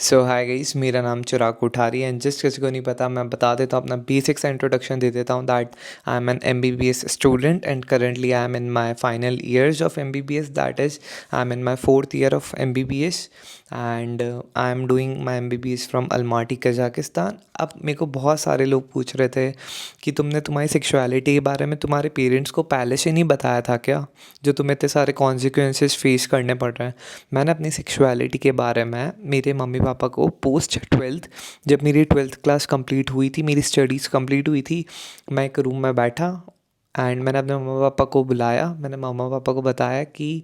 सो hi guys, मेरा नाम चिराग Kothari and जिस किसी को नहीं पता मैं बता देता हूँ, अपना बेसिक सा इंट्रोडक्शन दे देता हूँ that I am an MBBS student and currently I am in my final years of MBBS, that is I am in my fourth year of MBBS and I am doing my MBBS from Almaty Kazakhstan. अब मेरे को बहुत सारे लोग पूछ रहे थे कि तुमने तुम्हारी सेक्सुअलिटी के बारे में तुम्हारे पेरेंट्स को पहले से नहीं बताया था क्या, जो तुम्हें इतने सारे कॉन्सिक्वेंसेस फेस करने पड़ रहे हैं। मैंने अपनी सेक्सुअलिटी के बारे में मेरे मम्मी पापा को पोस्ट ट्वेल्थ, जब मेरी ट्वेल्थ क्लास कंप्लीट हुई थी, मेरी स्टडीज़ कंप्लीट हुई थी, मैं एक रूम में बैठा एंड मैंने अपने मम्मा पापा को बुलाया। मैंने मम्मा पापा को बताया कि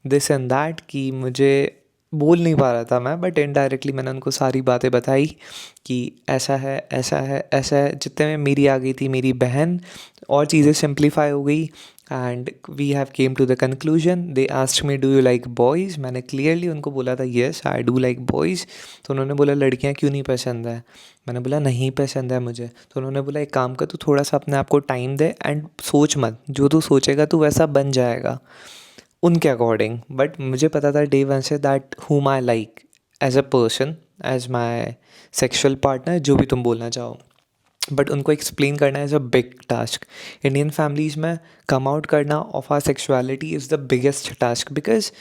दिस एंड दैट, कि मुझे बोल नहीं पा रहा था मैं, बट इनडायरेक्टली मैंने उनको सारी बातें बताई कि ऐसा है ऐसा है ऐसा है। जितने में मेरी आ गई थी मेरी बहन, और चीज़ें सिंप्लीफाई हो गई and we have came to the conclusion. They asked me, do you like boys? मैंने क्लियरली उनको बोला था yes I do like boys. तो उन्होंने बोला लड़कियां क्यों नहीं पसंद है? मैंने बोला नहीं पसंद है मुझे। तो उन्होंने बोला एक काम कर, तू थोड़ा सा अपने आप को टाइम दे एंड सोच मत, जो तू सोचेगा तू वैसा बन जाएगा उनके अकॉर्डिंग। बट मुझे पता था डे वन से that whom I like as a person, as my sexual partner, जो भी तुम बोलना चाहो। बट उनको एक्सप्लेन करना is a big task. Indian families में कम आउट करना of our sexuality is the biggest task, because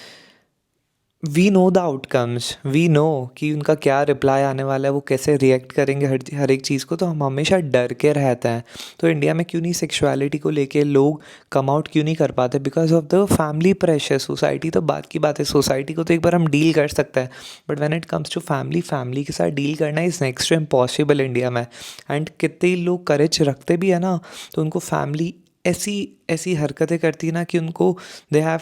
we know the outcomes, we know कि उनका क्या रिप्लाई आने वाला है, वो कैसे रिएक्ट करेंगे हर एक चीज़ को। तो हम हमेशा डर के रहते हैं। तो इंडिया में क्यों नहीं सेक्सुअलिटी को लेके लोग कम आउट क्यों नहीं कर पाते? Because of the family pressure. Society तो बात की बात है, सोसाइटी को तो एक बार हम डील कर सकते हैं, but when it comes to family, family के साथ डील करना is next to impossible India में। एंड कितने लोग करेज रखते भी है ना, तो उनको फैमिली ऐसी ऐसी हरकतें करती है ना कि उनको they have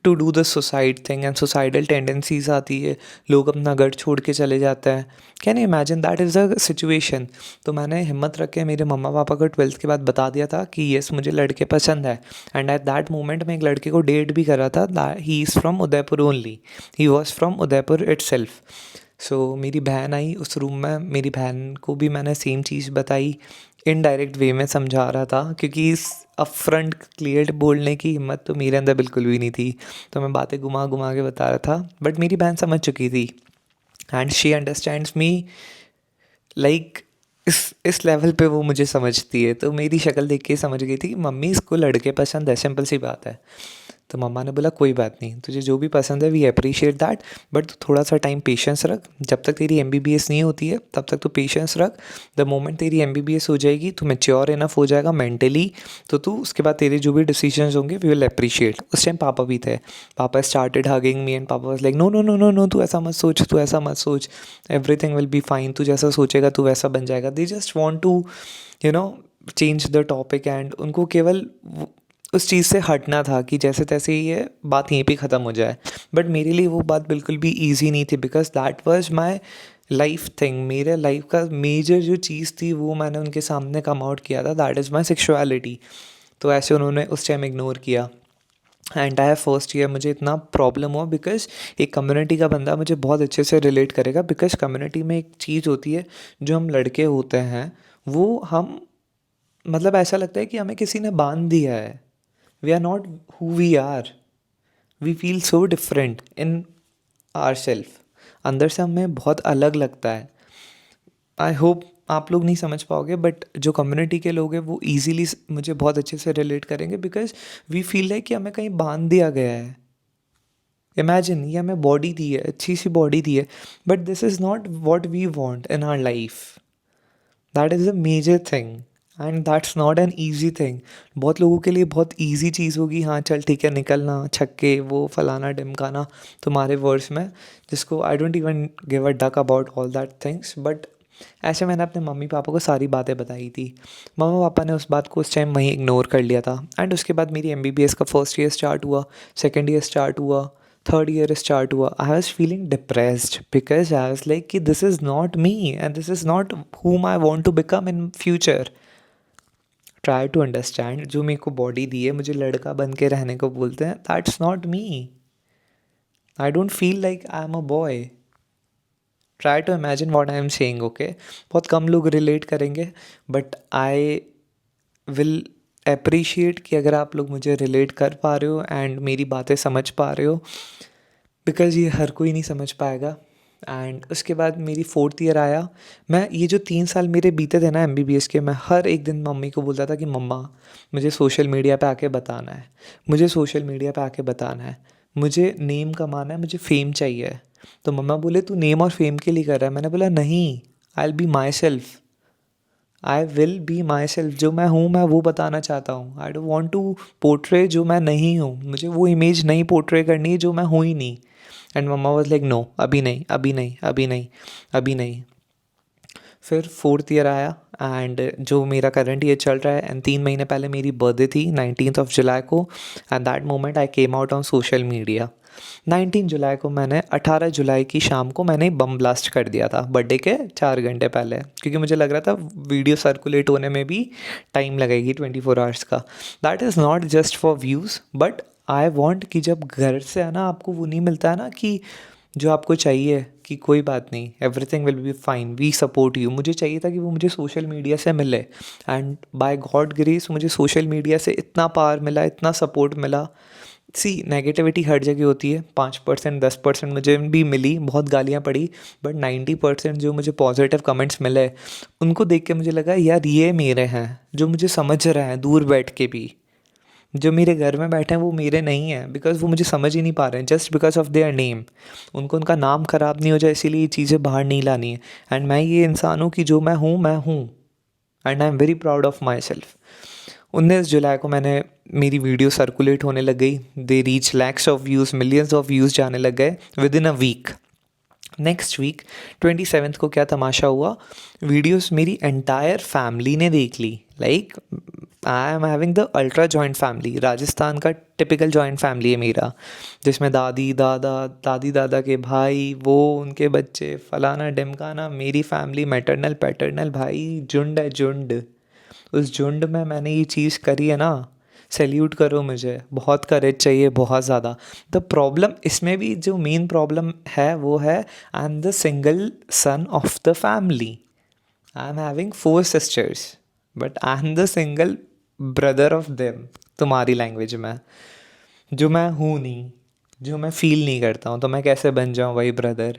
to do the suicide thing and suicidal tendencies आती है। लोग अपना घर छोड़ के चले जाते हैं। Can you imagine that is a situation? तो मैंने हिम्मत रख के मेरे मम्मा पापा को ट्वेल्थ के बाद बता दिया था कि येस मुझे लड़के पसंद है। एंड एट दैट मोमेंट मैं एक लड़के को डेट भी कर रहा था। He is from Udaipur only, he was from Udaipur itself. So मेरी बहन आई उस रूम में, मेरी बहन को भी मैंने सेम चीज़ बताई, इनडायरेक्ट वे में समझा रहा था, क्योंकि इस अपफ्रंट क्लियर बोलने की हिम्मत तो मेरे अंदर बिल्कुल भी नहीं थी। तो मैं बातें घुमा घुमा के बता रहा था, बट मेरी बहन समझ चुकी थी and she understands me. Like इस लेवल पे वो मुझे समझती है। तो मेरी शक्ल देख के समझ गई थी कि मम्मी इसको लड़के पसंद है, सिंपल सी बात है। तो मम्मा ने बोला कोई बात नहीं, तुझे जो भी पसंद है वी अप्रिशिएट दैट, बट थोड़ा सा टाइम पेशेंस रख। जब तक तेरी MBBS नहीं होती है तब तक तू पेशेंस रख। द मोमेंट तेरी MBBS हो जाएगी, तू मैच्योर इनफ हो जाएगा मेंटली, तो तू उसके बाद तेरे जो भी डिसीजंस होंगे वी विल अप्रिशिएट। उस टाइम पापा भी थे। पापा स्टार्टेड हगिंग मी एंड पापा was like no no no no no, तू ऐसा मत सोच, तू ऐसा मत सोच, एवरीथिंग विल बी फाइन, तू जैसा सोचेगा तू वैसा बन जाएगा। They just want to you know change the topic and उनको केवल उस चीज़ से हटना था कि जैसे तैसे ही ये बात यहीं पे ख़त्म हो जाए। बट मेरे लिए वो बात बिल्कुल भी ईजी नहीं थी, because that was my life thing. मेरे लाइफ का मेजर जो चीज़ थी वो मैंने उनके सामने कम आउट किया था, दैट इज़ माई सेक्शुअलिटी। तो ऐसे उन्होंने उस टाइम इग्नोर किया। एंटायर फर्स्ट ईयर मुझे इतना प्रॉब्लम हुआ, बिकॉज एक कम्युनिटी का बंदा मुझे बहुत अच्छे से रिलेट करेगा। बिकॉज कम्युनिटी में एक चीज़ होती है, जो हम लड़के होते हैं वो हम, मतलब ऐसा लगता है कि हमें किसी ने बांध दिया है। We are not who we are, we feel so different in our self. अंदर से हमें बहुत अलग लगता है। आई होप आप लोग नहीं समझ पाओगे, बट जो कम्युनिटी के लोग हैं वो ईजीली मुझे बहुत अच्छे से रिलेट करेंगे, बिकॉज वी फील है कि हमें कहीं बांध दिया गया है। इमेजिन, ये हमें बॉडी दी है, अच्छी सी बॉडी दी है, but this is not what we want in our life. That is a major thing and that's not an easy thing. बहुत लोगों के लिए बहुत ईजी चीज़ होगी, हाँ चल ठीक है निकलना, छक्के, वो फलाना ढिमकाना, तुम्हारे वर्ड्स में, जिसको I don't even give a duck about all that things. But ऐसे मैंने अपने मम्मी पापा को सारी बातें बताई थी। मम्मा पापा ने उस बात को उस टाइम वहीं इग्नोर कर लिया था। एंड उसके बाद मेरी MBBS का फर्स्ट ईयर स्टार्ट हुआ, सेकेंड ईयर स्टार्ट हुआ, थर्ड ईयर स्टार्ट हुआ। I was feeling depressed, because I was like कि this is not me and this is not whom I want to become in future. Try to understand, जो मेरे को body दी है, मुझे लड़का बन के रहने को बोलते हैं, that's not me. I don't feel like I am a boy. Try to imagine what I am saying, okay? बहुत कम लोग रिलेट करेंगे, बट आई विल अप्रिशिएट कि अगर आप लोग मुझे रिलेट कर पा रहे हो एंड मेरी बातें समझ पा रहे हो, बिकॉज़ ये हर कोई नहीं समझ पाएगा। एंड उसके बाद मेरी 4th ईयर आया। मैं ये जो 3 साल मेरे बीते थे ना एमबीबीएस के, मैं हर एक दिन मम्मी को बोलता था कि मम्मा मुझे सोशल मीडिया पे आके बताना है, मुझे सोशल मीडिया पे आके बताना है, मुझे नेम कमाना है, मुझे फेम चाहिए। तो मम्मा बोले तू नेम और फेम के लिए कर रहा है? मैंने बोला नहीं, I will be myself, I will be myself. जो मैं हूँ मैं वो बताना चाहता हूँ। I don't want to portray जो मैं नहीं हूँ, मुझे वो इमेज नहीं पोर्ट्रे करनी है जो मैं हूँ ही नहीं। एंड मम्मा वॉज लाइक नो, अभी नहीं, अभी नहीं, अभी नहीं, अभी नहीं। फिर 4th ईयर आया एंड जो मेरा करंट ईयर चल रहा है, एंड 3 महीने पहले मेरी बर्थडे थी 19th ऑफ जुलाई को। At that moment I came out on social media. 19 जुलाई को मैंने 18 जुलाई की शाम को मैंने बम ब्लास्ट कर दिया था बर्थडे के 4 घंटे पहले, क्योंकि मुझे लग रहा था वीडियो सर्कुलेट होने में भी टाइम लगेगी 24 आवर्स का। That is not just for views, but I want कि जब घर से है ना आपको वो नहीं मिलता है ना कि जो आपको चाहिए कि कोई बात नहीं, everything will be fine, we support you, मुझे चाहिए था कि वो मुझे सोशल मीडिया से मिले। एंड बाय गॉड ग्रेस मुझे सोशल मीडिया से इतना पावर मिला, इतना सपोर्ट मिला। सी नेगेटिविटी हर जगह होती है, 5% 10% मुझे भी मिली, बहुत गालियाँ पड़ी, बट 90% जो मुझे पॉजिटिव कमेंट्स मिले उनको देख के मुझे लगा यार ये मेरे हैं, जो मुझे समझ रहे हैं दूर बैठ के भी। जो मेरे घर में बैठे हैं वो मेरे नहीं हैं, बिकॉज़ वो मुझे समझ ही नहीं पा रहे हैं, just because of their name. उनको उनका नाम ख़राब नहीं हो जाए इसीलिए ये चीज़ें बाहर नहीं लानी है। एंड मैं ये इंसान हूँ कि जो मैं हूँ मैं हूँ, and I am very proud of myself. 19 जुलाई को मैंने मेरी वीडियो सर्कुलेट होने लग गई, they reach lakhs of views, millions of views जाने लग गए within a week. Next week 27th को क्या तमाशा हुआ, वीडियोस मेरी एंटायर फैमिली ने देख ली। Like I am having the ultra joint family, Rajasthan का टिपिकल जॉइंट फैमिली है मेरा, जिसमें दादी दादा, दादी दादा के भाई, वो उनके बच्चे, फलाना ढिमकाना, मेरी फैमिली मैटरनल पैटर्नल, भाई झुंड है झुंड। उस झुंड में मैंने ये चीज़ करी है ना, सैल्यूट करो मुझे, बहुत करेज चाहिए, बहुत ज़्यादा। द प्रॉब्लम इसमें भी जो मेन प्रॉब्लम है वो है I am the single son of the family. I am having 4 sisters but I am the single brother of them, तुम्हारी लैंग्वेज में, जो मैं हूँ नहीं, जो मैं फ़ील नहीं करता हूँ, तो मैं कैसे बन जाऊँ वही ब्रदर।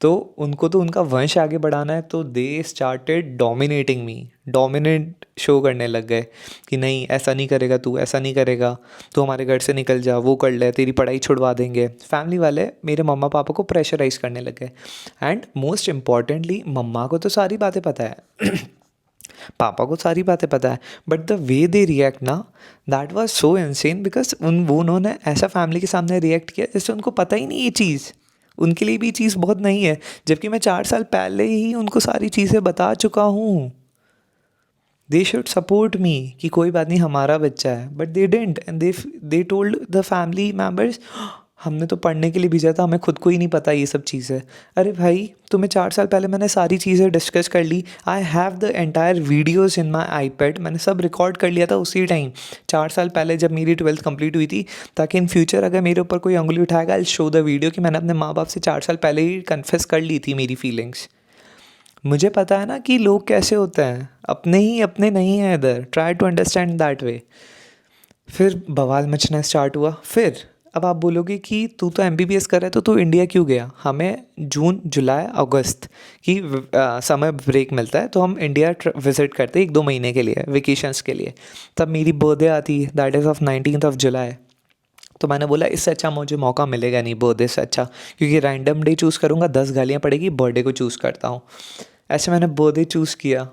तो उनको तो उनका वंश आगे बढ़ाना है, तो they started dominating me, dominate show करने लग गए कि नहीं ऐसा नहीं करेगा तू, ऐसा नहीं करेगा, तू हमारे घर से निकल जा, वो कर ले, तेरी पढ़ाई छुड़वा देंगे। फैमिली वाले मेरे मम्मा पापा को प्रेशराइज करने लग गए। एंड मोस्ट इम्पॉर्टेंटली मम्मा को तो सारी बातें पता है पापा को सारी बातें पता है, but the way they react ना, that was so insane, because उन्होंने ऐसा फैमिली के सामने रिएक्ट किया जैसे उनको पता ही नहीं ये चीज़, उनके लिए भी चीज़ बहुत नहीं है, जबकि मैं 4 साल पहले ही उनको सारी चीज़ें बता चुका हूँ। दे शुड सपोर्ट मी कि कोई बात नहीं हमारा बच्चा है, but they didn't, and they told the family members हमने तो पढ़ने के लिए भेजा था, हमें खुद को ही नहीं पता ये सब चीज़ें। अरे भाई तुम्हें 4 साल पहले मैंने सारी चीज़ें डिस्कस कर ली, I have the entire videos in my iPad, मैंने सब रिकॉर्ड कर लिया था उसी टाइम 4 साल पहले जब मेरी 12th कंप्लीट हुई थी, ताकि इन फ्यूचर अगर मेरे ऊपर कोई उंगली उठाएगा आई शो द वीडियो कि मैंने अपने माँ बाप से 4 साल पहले ही कन्फेस कर ली थी मेरी फीलिंग्स। मुझे पता है ना कि लोग कैसे होते हैं, अपने ही अपने नहीं हैं इधर, try to understand that way. फिर बवाल मचना स्टार्ट हुआ। फिर अब आप बोलोगे कि तू तो एमबीबीएस कर रहा है तो तू इंडिया क्यों गया? हमें जून जुलाई अगस्त की समर ब्रेक मिलता है, तो हम इंडिया विज़िट करते हैं 1-2 महीने के लिए वेकेशंस के लिए। तब मेरी बर्थडे आती है, that is of 19th of July. तो मैंने बोला इससे अच्छा मुझे मौका मिलेगा नहीं बर्थडे से अच्छा, क्योंकि रैंडम डे चूज़ करूँगा 10 गालियाँ पड़ेगी, बर्थडे को चूज़ करता हूँ। ऐसे मैंने बर्थडे चूज़ किया,